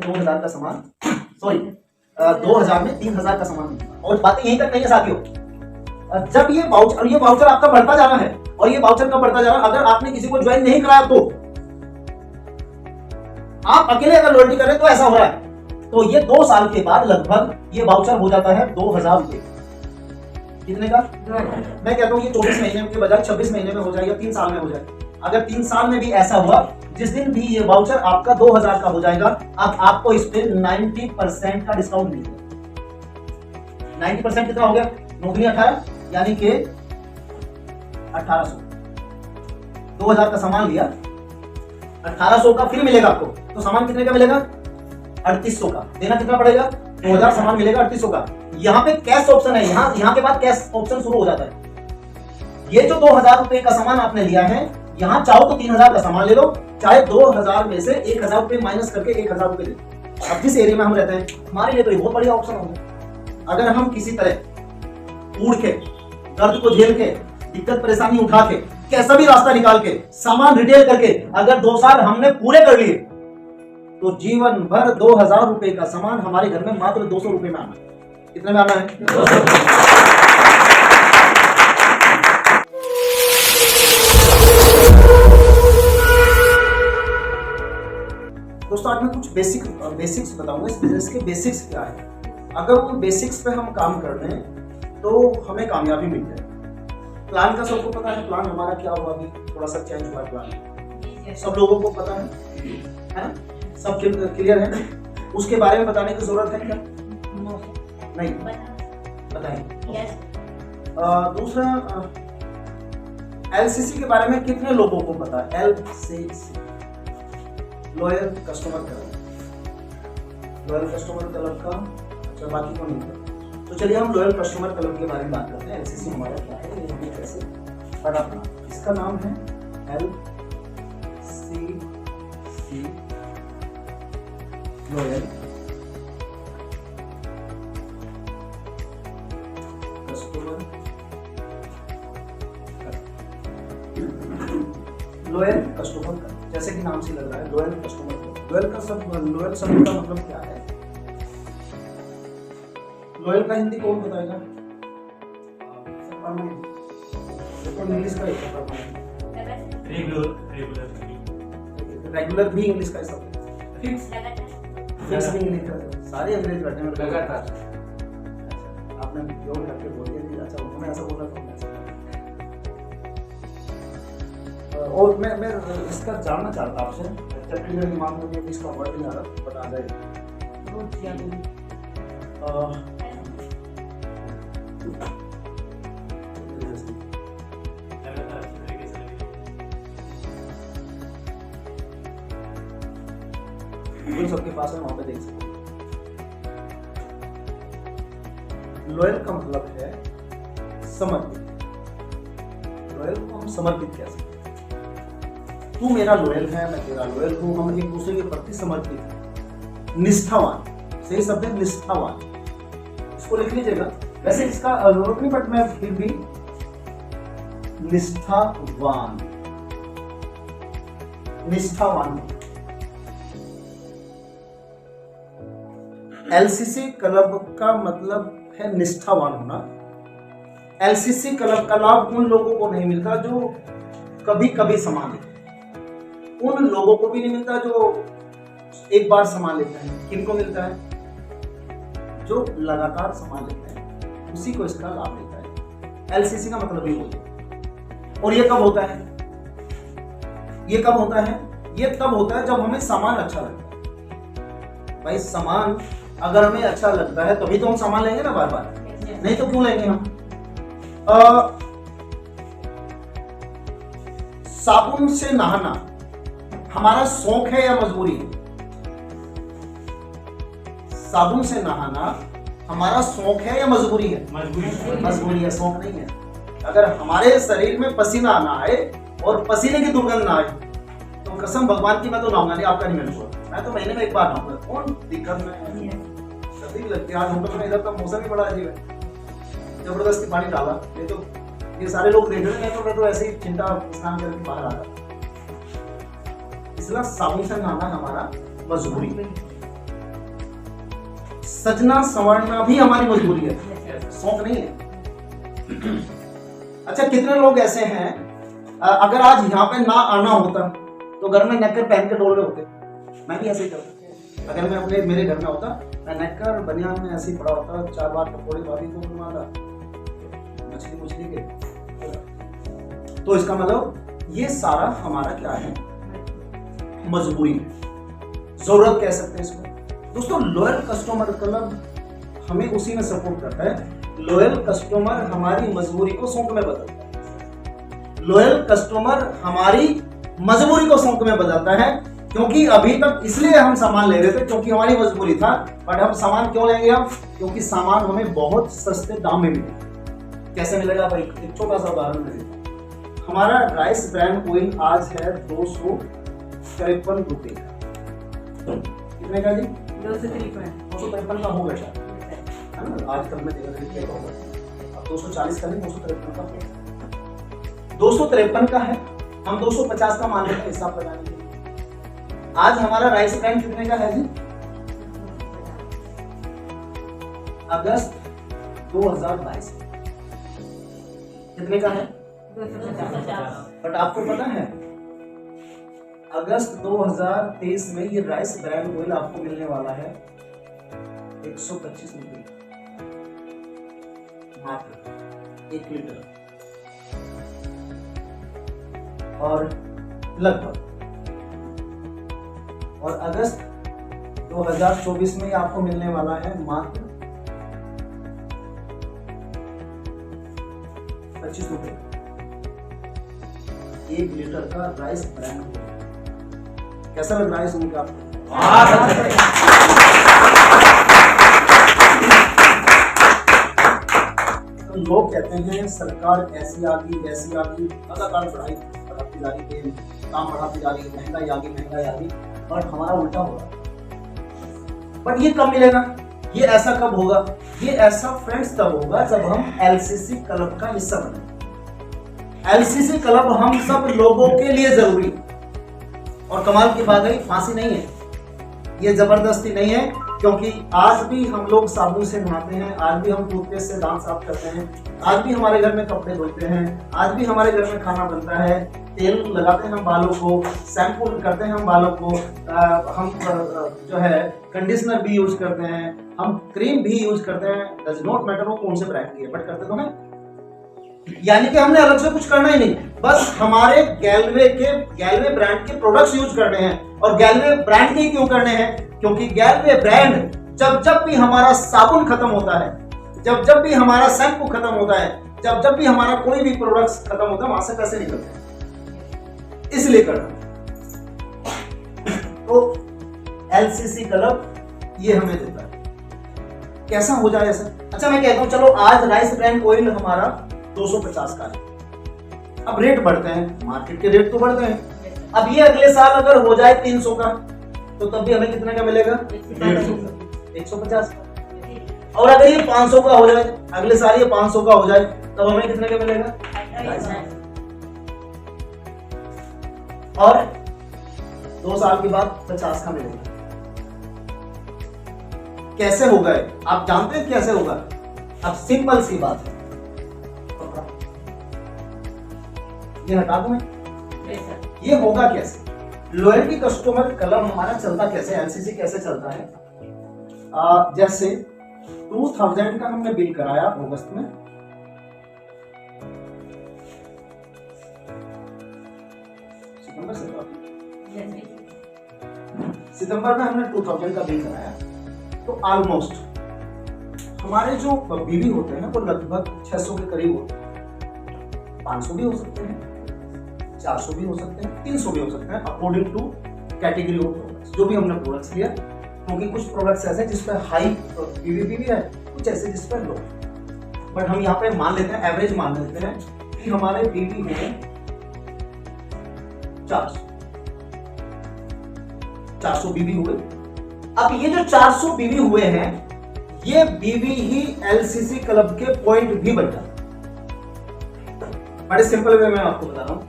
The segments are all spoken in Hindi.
2000 का सामान, सॉरी 2000 में 3000 का सामान मिलेगा। और बातें यहीं तक नहीं है साथियों, जब ये वाउचर आपका बढ़ता जा रहा है, और ये वाउचर कब बढ़ता जा रहा है, अगर आपने किसी को ज्वाइन नहीं कराया तो, आप अकेले अगर लॉयल्टी कर रहे हैं तो ऐसा हो रहा है। तो ये 2 साल के बाद लगभग ये वाउचर हो जाता है 2000 रुपए। कितने का? मैं कहता हूँ ये 24 महीने के बजाय 26 महीने में हो जाए या 3 साल में हो जाए। अगर 3 साल में भी ऐसा हुआ, जिस दिन भी ये वाउचर आपका 2000 का हो जाएगा, अब आपको इस पे 90% का डिस्काउंट मिलेगा। 90% कितना हो गया? 9 18 यानी कि 1800। 2000 का सामान लिया, 1800 का फ्री मिलेगा आपको, तो सामान कितने का मिलेगा? 3800 का। देना कितना पड़ेगा? 2000, सामान मिलेगा 3800 का। यहाँ पे कैश ऑप्शन है, यहाँ के बाद कैश ऑप्शन शुरू हो जाता है। ये जो 2000 रुपए का सामान आपने लिया है, यहाँ चाहो तो 3000 का सामान ले लो, चाहे 2000 में से 1000 रुपए माइनस करके 1000 रुपए ले लो। अब जिस एरिया में हम रहते हैं, हमारे लिए तो ये बहुत बढ़िया ऑप्शन होगा। अगर हम किसी तरह उड़ के, दर्द को झेल के, दिक्कत परेशानी उठा के, कैसा भी रास्ता निकाल के, सामान रिटेल करके अगर 2 साल हमने पूरे कर लिए, तो जीवन भर 2000 रुपए का सामान हमारे घर में मात्र 200 रुपए में आना है। कितने में आना है? दोस्तों आज मैं कुछ बेसिक्स बताऊंगा। इस बिजनेस के बेसिक्स क्या है। अगर उन बेसिक्स पे हम काम कर रहे हैं तो हमें कामयाबी मिल जाए। प्लान का सबको पता है, प्लान हमारा क्या हुआ, अभी थोड़ा सा चेंज हुआ प्लान, सब लोगों को पता है, सब क्लियर है? उसके बारे में बताने की जरूरत है क्या? नहीं बताएं। दूसरा, एलसीसी के बारे में कितने लोगों को पता है? LCC loyal customer club, loyal customer club का, अच्छा बाकी को नहीं पता। तो चलिए हम लॉयल कस्टमर क्लब के बारे में बात करते हैं। एलसीसी हमारा क्या है, ये हमें कैसे पता अपना। इसका नाम है LCC loyal customer, loyal customer का, जैसे कि नाम से लग रहा है लॉयल कस्टमर। लॉयल शब्द का मतलब क्या है? लॉयल का हिंदी कौन बताएगा? इंग्लिश का रेगुलर भी इंग्लिश का शब्द है। फिक्स भी इंग्लिश का, सारे अंग्रेज बैठे हैं लगातार। आपने योग करके बोल दिया, अच्छा उन्होंने ऐसा बोला तो और मैं इसका जानना चाहता आपसे, जबकि मेरे दिमाग में भी इसका वर्ड नहीं आ रहा, बता जाएगा। सबके पास है, वहां पे देख सकते। लॉयल का मतलब है समर्पित। लॉयल को हम समर्पित कह सकते हैं। तू मेरा लॉयल है, मैं तेरा लॉयल हूं, हम एक दूसरे के प्रति समर्पित हैं। निष्ठावान, सही शब्द है निष्ठावान, इसको लिख लीजिएगा। वैसे इसका जरूरत नहीं, बट मैं फिर भी निष्ठावान, निष्ठावान। एलसीसी क्लब का मतलब है निष्ठावान होना। एलसीसी क्लब का लाभ उन लोगों को नहीं मिलता जो कभी कभी सामान लेते हैं, उन लोगों को भी नहीं मिलता जो एक बार सामान लेते हैं। किनको मिलता है? जो लगातार सामान लेते हैं, उसी को इसका लाभ मिलता है। एलसीसी का मतलब ये होता है। और ये कब होता है? ये कब होता है? ये तब होता है जब हमें सामान अच्छा लगता है। भाई सामान अगर हमें अच्छा लगता है तभी तो हम सामान लेंगे ना बार बार, नहीं तो क्यों लेंगे हम? साबुन से नहाना हमारा शौक है या मजबूरी है? साबुन से नहाना हमारा शौक है या मजबूरी है? मजबूरी है, शौक नहीं है। अगर हमारे शरीर में पसीना ना आए और पसीने की दुर्गंध ना आए तो कसम भगवान की मैं तो नहाऊंगा नहीं, आपका नहीं मैंने, मैं तो महीने में एक बार नहाऊंगा। कौन दिक्कत में सर्दी लगती है। आज होटल में इधर का मौसम ही बड़ा अजीब है, जबरदस्ती पानी डाला, नहीं तो ये सारे लोग देख रहे हैं, तो मैं तो ऐसे ही चिंता स्नान करके बाहर आ रहा। इसलिए साबुन से नहाना हमारा मजबूरी, सजना संवरना भी हमारी मजबूरी है, शौक नहीं है। अच्छा, कितने लोग ऐसे हैं अगर आज यहाँ पे ना आना होता तो घर में नेकर पहन के डोल रहे होते। मैं भी ऐसे ही करता। अगर मैं अपने मेरे घर में होता, मैं नेकर बनियान में ऐसे ही पड़ा होता, 4 बार पकौड़े भाभी को बनवाता, मछली के। तो इसका मतलब ये सारा हमारा क्या है, मजबूरी है, जरूरत कह सकते हैं इसको। दोस्तों, लॉयल कस्टमर क्लब हमें उसी में सपोर्ट करता है। लॉयल कस्टमर हमारी मजबूरी को शौक में बदलता है। लॉयल कस्टमर हमारी मजबूरी को शौक में बदलता है, क्योंकि अभी तक इसलिए हम सामान ले रहे थे क्योंकि हमारी मजबूरी था, बट हम सामान क्यों लेंगे अब? क्योंकि सामान हमें बहुत सस्ते दाम में मिलेगा। कैसे मिलेगा भाई? एक छोटा सा उदाहरण दें। हमारा राइस ब्रांड ऑयल आज है 253 रुपए। कितने का जी? 253 का होगा शायद, है ना? आज कल में देखा होगा। अब 240 का नहीं, 253 का होगा। 253 का है, हम 250 का मान लेते हैं हिसाब लगाने के लिए। आज हमारा राइस ब्रांड कितने का है जी? अगस्त 2022 कितने का है? 250। बट आपको पता है अगस्त 2023 में ये राइस ब्रांड ऑयल आपको मिलने वाला है 125 रुपए मात्र 1 लीटर। और लगभग, और अगस्त 2024 में आपको मिलने वाला है मात्र 25 रुपए 1 लीटर का राइस ब्रांड। कैसा लग रहा है सुनकर आपको? तो लोग कहते हैं सरकार ऐसी आ गई वैसी आ गई, लगातार पढ़ाई बढ़ाती जा रही है, काम बढ़ाती जा रही है, महंगाई आ गई, और हमारा उल्टा हो रहा। बट ये कब मिलेगा? ये ऐसा कब होगा? ये ऐसा फ्रेंड्स तब होगा जब हम एलसीसी क्लब का हिस्सा बने। एलसीसी क्लब हम सब लोगों के लिए जरूरी। और कमाल की बात है, फांसी नहीं है, ये जबरदस्ती नहीं है, क्योंकि आज भी हम लोग साबुन से नहाते हैं, आज भी हम टूथपेस्ट से दांत साफ करते हैं, आज भी हमारे घर में कपड़े धोते हैं, आज भी हमारे घर में खाना बनता है, तेल लगाते हैं हम बालों को, शैम्पू करते हैं हम बालों को, हम जो है कंडीशनर भी यूज करते हैं, हम क्रीम भी यूज करते हैं। डज नॉट मैटर वो कौन से ब्रांड की है, बट करते तो हैं। यानी कि हमने अलग से कुछ करना ही नहीं, बस हमारे गैलवे ब्रांड के प्रोडक्ट्स यूज करने हैं। और गैलवे ब्रांड के क्यों करने हैं? क्योंकि गैलवे ब्रांड जब भी हमारा साबुन खत्म होता है, जब भी हमारा शैम्पू खत्म होता है, जब भी हमारा कोई भी प्रोडक्ट्स खत्म होता है, वहां से पैसे निकलते हैं, इसलिए करना। तो एलसीसी क्लब ये हमें देता है। कैसा हो जाए ऐसा? अच्छा, मैं कहता हूं चलो आज राइस ब्रांड ऑयल हमारा 250 का है, अब रेट बढ़ते हैं, मार्केट के रेट तो बढ़ते हैं। अब ये अगले साल अगर हो जाए 300 का, तो तब भी हमें कितने का मिलेगा? 150 का। और अगर ये 500 का हो जाए, अगले साल ये 500 का हो जाए, तब हमें कितने का मिलेगा? 250। और 2 साल के बाद 50 का मिलेगा। कैसे होगा? आप जानते हैं कैसे होगा? अब सिंपल सी बात है, ये हटा दूं मैं? ये होगा कैसे? लॉयल्टी कस्टमर क्लब हमारा चलता कैसे, एलसीसी कैसे चलता है? जैसे 2000 का हमने बिल कराया अगस्त में, सितंबर में हमने 2000 का बिल कराया, तो ऑलमोस्ट हमारे जो बीवी होते हैं वो लगभग 600 के करीब होते हैं। 500 भी हो सकते हैं, 400 भी हो सकते हैं, 300 भी हो सकते हैं, according to category of products. जो भी हमने प्रोडक्ट्स लिया, क्योंकि कुछ प्रोडक्ट्स ऐसे जिस पर हाई बीवी भी है, कुछ ऐसे जिस पर लो। बट हम यहाँ पे मान लेते हैं, एवरेज मान लेते हैं कि हमारे बीवी है 400 बीवी हुए। अब ये जो 400 बीवी हुए हैं, ये बीवी ही एलसीसी क्लब के पॉइंट भी बन जाते। बड़े सिंपल वे में आपको बता रहा हूं।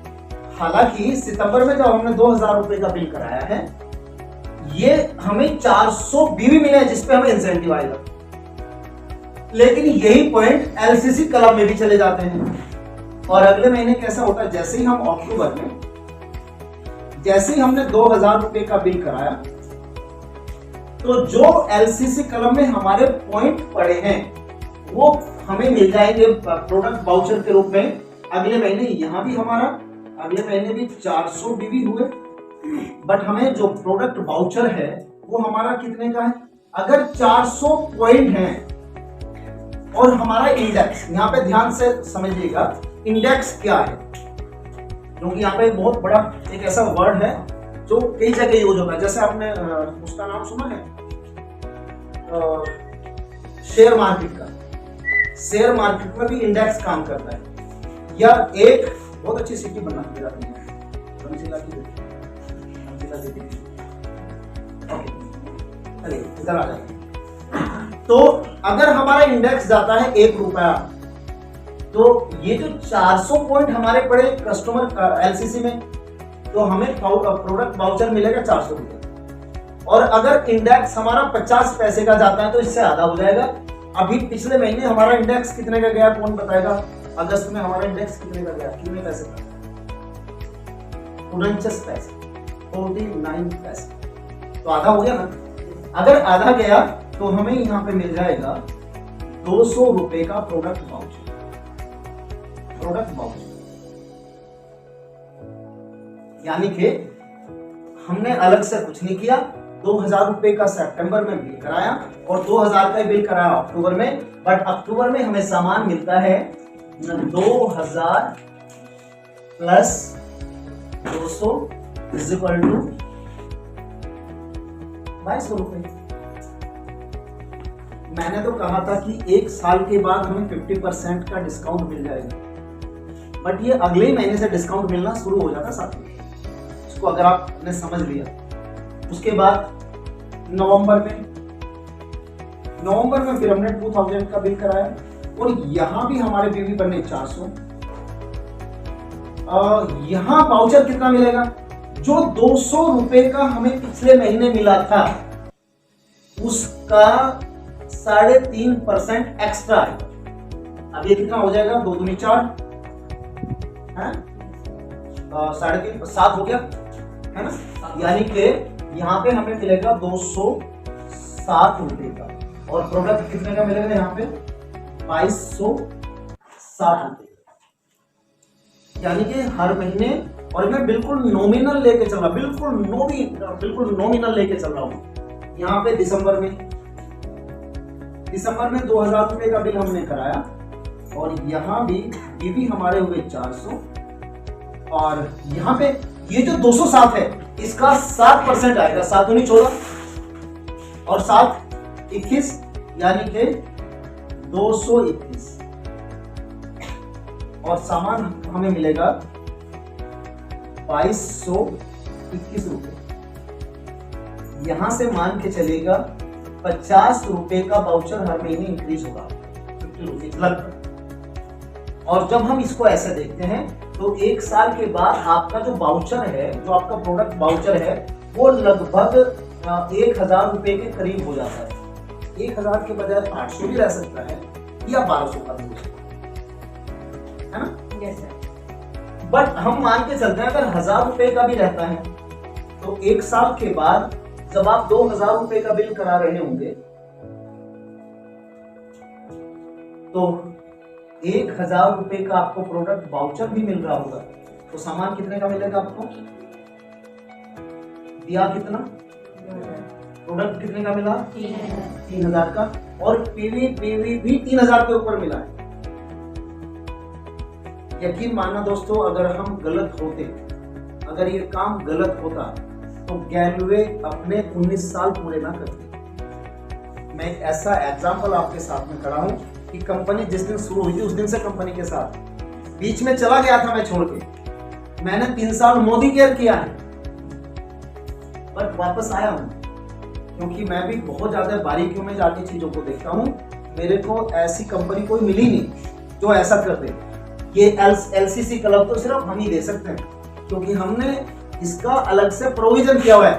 हालांकि सितंबर में जब हमने 2000 रुपए का बिल कराया है, ये हमें 400 बीवी मिले हैं जिसपे हमें इंसेंटिव आएगा, लेकिन यही पॉइंट एलसीसी क्लब में भी चले जाते हैं। और अगले महीने कैसा होता है, जैसे ही हम अक्टूबर में, जैसे ही हमने 2000 रुपए का बिल कराया, तो जो एलसीसी क्लब में हमारे पॉइंट पड़े हैं वो हमें मिल जाएंगे प्रोडक्ट वाउचर के रूप में। अगले महीने यहां भी हमारा, अगले महीने भी 400 बीवी हुए, बट हमें जो प्रोडक्ट वाउचर है वो हमारा कितने का है, अगर 400 पॉइंट है और हमारा इंडेक्स, यहाँ पे ध्यान से समझिएगा इंडेक्स क्या है, क्योंकि यहाँ पे बहुत बड़ा एक ऐसा वर्ड है जो कई जगह यूज होता है। जैसे आपने उसका नाम सुना है शेयर मार्केट का, शेयर मार्केट में भी इंडेक्स काम करता है। या एक बहुत अच्छी सिटी बनना इधर आ जाए। तो अगर हमारा इंडेक्स जाता है 1 रुपया, तो ये जो 400 पॉइंट हमारे पड़े कस्टमर एलसीसी में, तो हमें प्रोडक्ट वाउचर मिलेगा 400 रुपए। और अगर इंडेक्स हमारा 50 पैसे का जाता है तो इससे आधा हो जाएगा। अभी पिछले महीने हमारा इंडेक्स कितने का गया, कौन बताएगा? अगस्त में हमारा इंडेक्स कितने का गया, कितने पैसे का? 49 पैसे, 49 पैसे, तो आधा हो गया ना। अगर आधा गया तो हमें यहां पे मिल जाएगा 200 रुपए का प्रोडक्ट वाउचर। प्रोडक्ट वाउचर यानी कि हमने अलग से कुछ नहीं किया, 2000 रुपए का सितंबर में बिल कराया और 2000 का बिल कराया अक्टूबर में, बट अक्टूबर में हमें सामान मिलता है 2000 प्लस 200 इज इक्वल टू 2200 रुपए। मैंने तो कहा था कि 1 साल के बाद हमें 50% का डिस्काउंट मिल जाएगा, बट ये अगले ही महीने से डिस्काउंट मिलना शुरू हो जाता साथ में, इसको अगर आपने समझ लिया। उसके बाद नवंबर में फिर हमने 2000 का बिल कराया और यहां भी हमारे बीवी बने 400। यहां वाउचर कितना मिलेगा, जो 200 रुपए का हमें पिछले महीने मिला था उसका 3.5% एक्स्ट्रा है। अब ये कितना हो जाएगा, 2 दूनी 4 है, 3.5 7 हो गया है ना। यानी कि यहाँ पे हमें मिलेगा 207 रुपए का और प्रोडक्ट कितने का मिलेगा यहाँ पे 2260 रुपए। यानी कि हर महीने, और मैं बिल्कुल नॉमिनल लेके चल रहा, बिल्कुल नॉमिनल लेके चल रहा हूँ। यहाँ पे दिसंबर में 2000 रुपए का बिल हमने कराया और यहाँ भी हमारे हुए 400 और यहाँ पे ये जो 207 है इसका 7% आएगा, 7 दूनी 14 और 7 21, यानी कि 221 और सामान हमें मिलेगा 2221 रुपए। यहां से मान के चलेगा 50 रुपए का वाउचर हर महीने इंक्रीज होगा, 50 रुपीज लगभग। और जब हम इसको ऐसे देखते हैं तो 1 साल के बाद आपका जो वाउचर है, जो आपका प्रोडक्ट वाउचर है, वो लगभग 1000 रुपए के करीब हो जाता है। 1000 के बजाय 800 भी रह सकता है या 1200 का भी है ना। yes, sir. बट हम मान के चलते हैं अगर 1000 रुपए का भी रहता है तो 1 साल के बाद जब आप 2000 रुपए का बिल करा रहे होंगे तो 1000 रुपए का आपको प्रोडक्ट वाउचर भी मिल रहा होगा, तो सामान कितने का मिलेगा आपको, दिया कितना, प्रोडक्ट कितने का मिला 3000 का, और पीवी भी 3000 के ऊपर मिला है। यकीन मानना दोस्तों, अगर हम गलत होते, अगर ये काम गलत होता तो गैलवे अपने 19 साल पूरे ना करते। मैं एक ऐसा एग्जांपल आपके साथ में खड़ा हूं कि कंपनी जिस दिन शुरू हुई थी उस दिन से कंपनी के साथ बीच में चला गया था मैं छोड़ के, मैंने 3 साल मोदी केयर किया है बट वापस आया हूं क्योंकि मैं भी बहुत ज्यादा बारीकियों में जाके चीजों को देखता हूं। मेरे को ऐसी कंपनी कोई मिली नहीं जो ऐसा कर दे। ये एलसीसी क्लब तो सिर्फ हम ही दे सकते हैं क्योंकि हमने इसका अलग से प्रोविजन किया हुआ है।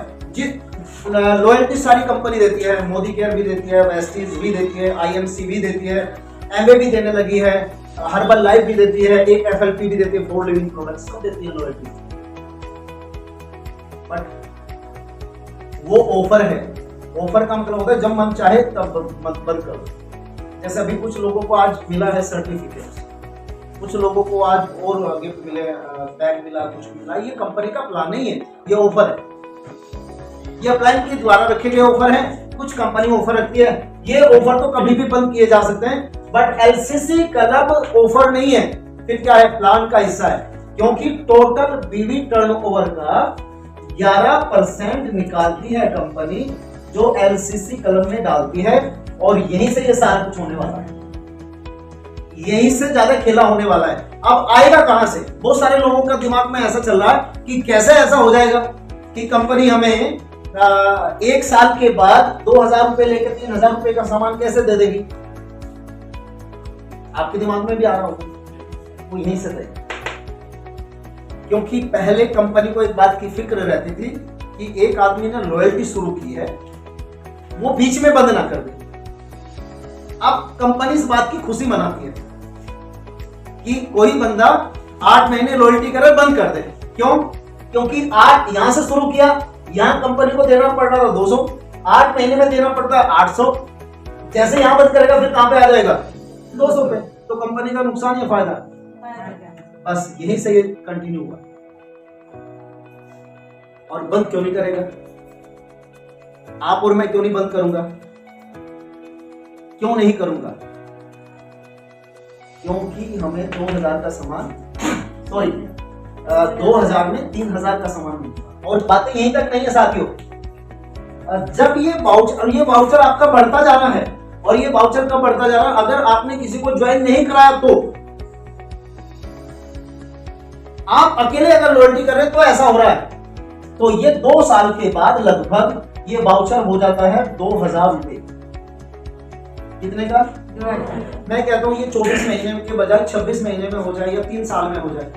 लॉयल्टी सारी कंपनी देती है, मोदी केयर भी देती है, वेस्टीज भी देती है, आईएमसी भी देती है, एमवे भी देने लगी है, हर्बल लाइफ भी देती है, एक एफएलपी भी देती है, फॉर लिविंग प्रोडक्ट्स सब देती है लॉयल्टी। बट वो ऑफर है, ऑफर का मतलब होता है जब मन चाहे तब बंद करो। जैसे अभी कुछ लोगों को आज मिला है सर्टिफिकेट, कुछ लोगों को आज और गिफ्ट मिले, बैग मिला, कुछ मिला, ये कंपनी का प्लान नहीं है, ये ऑफर है, ये प्लान के द्वारा रखे गए ऑफर है। कुछ कंपनी ऑफर रखती है, ये ऑफर तो कभी भी बंद किए जा सकते हैं, बट एलसीसी क्लब ऑफर नहीं है, फिर क्या है, प्लान का हिस्सा है, क्योंकि टोटल बीवी टर्नओवर का 11% निकालती है कंपनी, जो एलसीसी क्लब में डालती है, और यहीं से ये सारा कुछ होने वाला है, यहीं से ज्यादा खेला होने वाला है। अब आएगा कहां से? बहुत सारे लोगों का दिमाग में ऐसा चल रहा है कि कैसे ऐसा हो जाएगा कि कंपनी हमें 1 साल के बाद 2000 रुपए लेकर 3000 रुपए का सामान कैसे दे देगी? आपके दिमाग में भी आ रहा होगा, वो यहीं से देगा। क्योंकि पहले कंपनी को एक बात की फिक्र रहती थी कि एक आदमी ने लॉयल्टी शुरू की है, वो बीच में बंद ना कर दे। अब कंपनी इस बात की खुशी मनाती है कि कोई बंदा 8 महीने लॉयल्टी करे बंद कर दे। क्यों? क्योंकि 8 यहां से शुरू किया, यहां कंपनी को देना पड़ रहा था 200, 8 महीने में देना पड़ता है 800, जैसे यहां बंद करेगा फिर कहां पे आ जाएगा? 200 पे। तो कंपनी का नुकसान या फायदा? बस यही से ये कंटिन्यू हुआ। और बंद क्यों नहीं करेगा? आप और मैं क्यों नहीं बंद करूंगा? क्यों नहीं करूंगा? क्योंकि हमें 2000 का सामान, सॉरी 2000 में 3000 का सामान मिलता। और बातें यहीं तक नहीं है साथियों, जब ये वाउचर आपका बढ़ता जा रहा है, और ये वाउचर कब बढ़ता जा रहा है? अगर आपने किसी को ज्वाइन नहीं कराया तो, आप अकेले अगर लॉयल्टी कर रहे हैं तो ऐसा हो रहा है। तो ये 2 साल के बाद लगभग ये वाउचर हो जाता है 2000 रुपए। कितने का? मैं कहता हूं ये 24 महीने के बजाय 26 महीने में हो जाए, या 3 साल में हो जाए।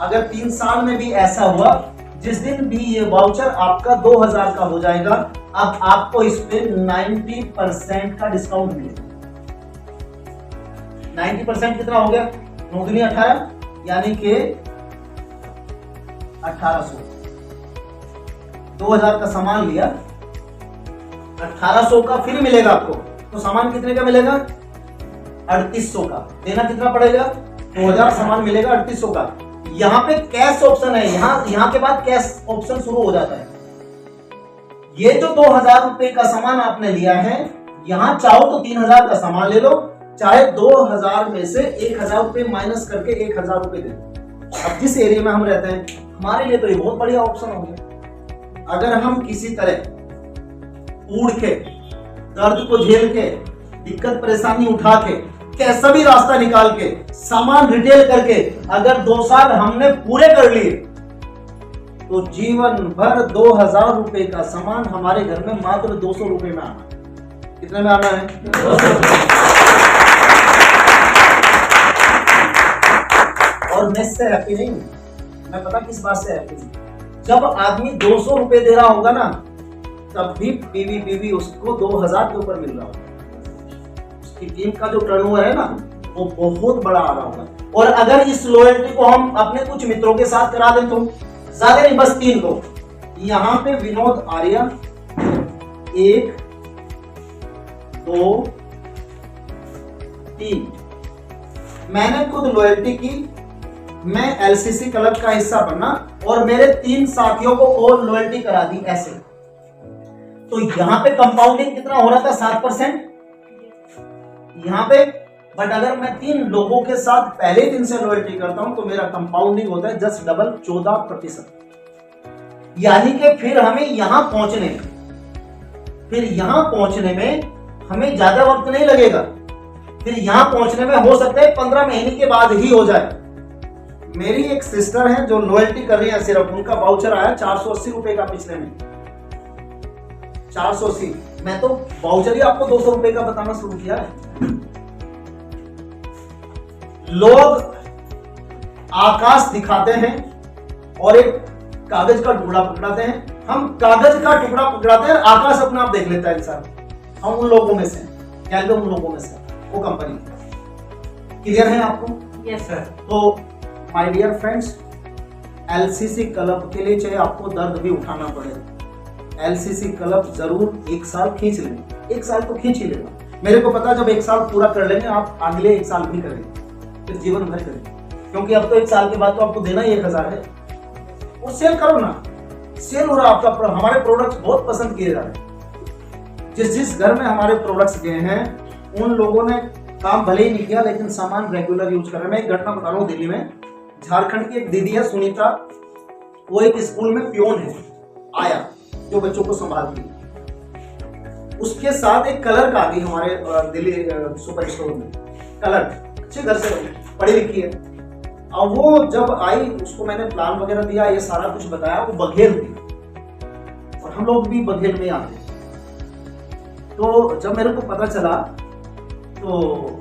अगर 3 साल में भी ऐसा हुआ, जिस दिन भी ये वाउचर आपका 2000 का हो जाएगा, अब आपको इस पे 90% का डिस्काउंट मिलेगा। 90% कितना हो गया? 9 दूनी 18, यानी कि 1800। 2000 का सामान लिया, 1800 का फिर मिलेगा आपको, तो सामान कितने का मिलेगा? 3800 का। देना कितना पड़ेगा? 2000, सामान मिलेगा 3800 का। यहाँ पे कैश ऑप्शन है, यहाँ के बाद कैश ऑप्शन शुरू हो जाता है। ये जो 2000 रुपए का सामान आपने लिया है, यहाँ चाहो तो 3000 का सामान ले लो, चाहे 2000 में से 1000 रुपए माइनस करके 1000 रुपए दे दो। अब जिस एरिया में हम रहते हैं, हमारे लिए तो ये बहुत बढ़िया ऑप्शन हो गया। अगर हम किसी तरह उड़ के, दर्द को झेल के, दिक्कत परेशानी उठा के, कैसा भी रास्ता निकाल के, सामान रिटेल करके अगर 2 साल हमने पूरे कर लिए, तो जीवन भर 2000 रुपए का सामान हमारे घर में मात्र 200 रुपए में आना। कितने में आना है? 200। और मैं इससे हैप्पी नहीं हूं, मैं पता किस बात से हैप्पी हूं? जब आदमी 200 रुपए दे रहा होगा ना, तब भी बीवी उसको 2000 के ऊपर मिल रहा होगा। उसकी टीम का जो टर्नओवर है ना, वो बहुत बड़ा आ रहा होगा। और अगर इस लॉयल्टी को हम अपने कुछ मित्रों के साथ करा दें तो ज्यादा नहीं, बस 3 को। यहाँ पे विनोद आर्या 1 2 3, मैंने खुद लॉयल्टी की, मैं एलसीसी क्लब का हिस्सा बनना, और मेरे 3 साथियों को और लॉयल्टी करा दी ऐसे। तो यहाँ पे कंपाउंडिंग कितना हो रहा था? 7% यहाँ पे। बट अगर मैं 3 लोगों के साथ पहले दिन से लॉयल्टी करता हूं, तो मेरा कंपाउंडिंग होता है जस्ट डबल, 14%। यानी कि फिर हमें यहां पहुंचने में हमें ज्यादा वक्त नहीं लगेगा। फिर यहां पहुंचने में हो सकता है 15 महीने के बाद ही हो जाए। मेरी एक सिस्टर है जो लॉयल्टी कर रही है, सिर्फ उनका वाउचर आया 480 रुपए का पिछले में, 480। मैं तो वाउचर ही आपको 200 रुपए का बताना शुरू किया है। लोग आकाश दिखाते हैं और एक कागज का टुकड़ा पकड़ाते हैं, हम कागज का टुकड़ा पकड़ाते हैं, आकाश अपने आप देख लेता है इंसान। हम उन लोगों में से, कैलवे उन लोगों में से, वो कंपनी। क्लियर है आपको? Yes sir. तो my dear friends, LCC club के लिए चाहे आपको दर्द भी उठाना पड़े, एलसीसी क्लब जरूर 1 साल खींच लेंगे। 1 साल तो खींच ही लेगा। मेरे को पता, जब 1 साल पूरा कर लेंगे आप, अगले 1 साल भी करेंगे, फिर जीवन भर करेंगे, क्योंकि अब तो 1 साल के बाद तो आपको देना ही 1000 है। वो सेल करो ना, सेल हो रहा आपका। हमारे प्रोडक्ट्स बहुत पसंद किए जा रहे हैं। जिस घर में हमारे प्रोडक्ट्स गए हैं उन लोगों ने काम भले ही नहीं किया, लेकिन सामान रेगुलर यूज कर रहे हैं। मैं एक घटना बता रहा हूँ। दिल्ली में झारखंड की एक दीदी है सुनीता, वो एक स्कूल में पियोन है, आया जो बच्चों को संभालती है। उसके साथ एक कलर का आ गई हमारे दिल्ली सुपर स्टोर में। कलर अच्छे घर से पढ़ी लिखी है। अब वो जब आई, उसको मैंने प्लान वगैरह दिया, ये सारा कुछ बताया। वो बघेल थी और हम लोग भी बघेल में आते। तो जब मेरे को पता चला तो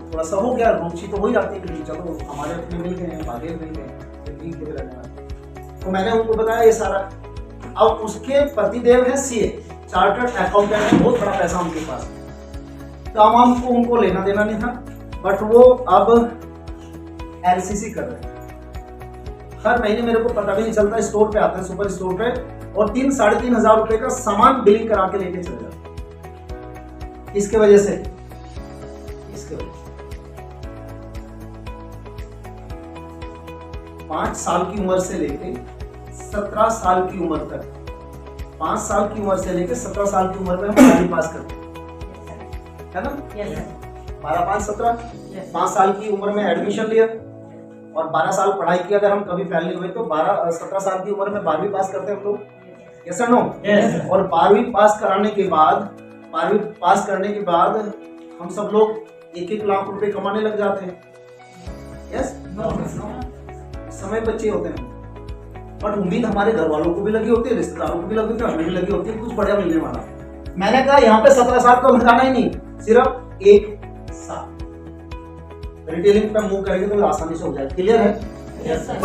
थोड़ा सा हो गया, रुचि तो हो ही जाती है कि चलो हमारे अपने मिल गए हैं, बघेल मिल गए। तो मैंने उनको बताया ये सारा। अब उसके पतिदेव है सीए, चार्टर्ड अकाउंटेंट है, बहुत बड़ा पैसा उनके पास। काम को उनको लेना देना नहीं था, बट वो अब एलसीसी कर रहे हैं। हर महीने मेरे को पता भी नहीं चलता, स्टोर पे आते हैं, सुपर स्टोर पे, और 3-3.5 हजार रुपए का सामान बिलिंग करा के लेके चले जाते। इसके वजह से 5 साल की उम्र से लेके 17 साल की उम्र तक, 5 साल की उम्र से लेके 17 साल की उम्र में हम 12वीं पास करते हैं, है ना? 12, 5, 17, 5 साल की उम्र में एडमिशन लिया और 12 साल पढ़ाई की। अगर हम कभी फेल नहीं हुए तो 17 साल की उम्र में 12वीं पास करते हैं हम लोग। यस और नो? और 12वीं पास कराने के बाद, 12वीं पास करने के बाद हम सब लोग 1-1 लाख रुपए कमाने लग जाते हैं। यस? समय बच्चे होते हैं, बट उम्मीद हमारे घर वालों को भी लगी होती है, रिश्तेदारों को भी लगी होती है, हमें भी लगी होती है कुछ बढ़िया मिलने वाला। मैंने कहा यहाँ पे 17 साल को लगाना ही नहीं, सिर्फ 1 साल रिटेलिंग पे मूव करेंगे तो आसानी से हो जाए। क्लियर है? Yes sir.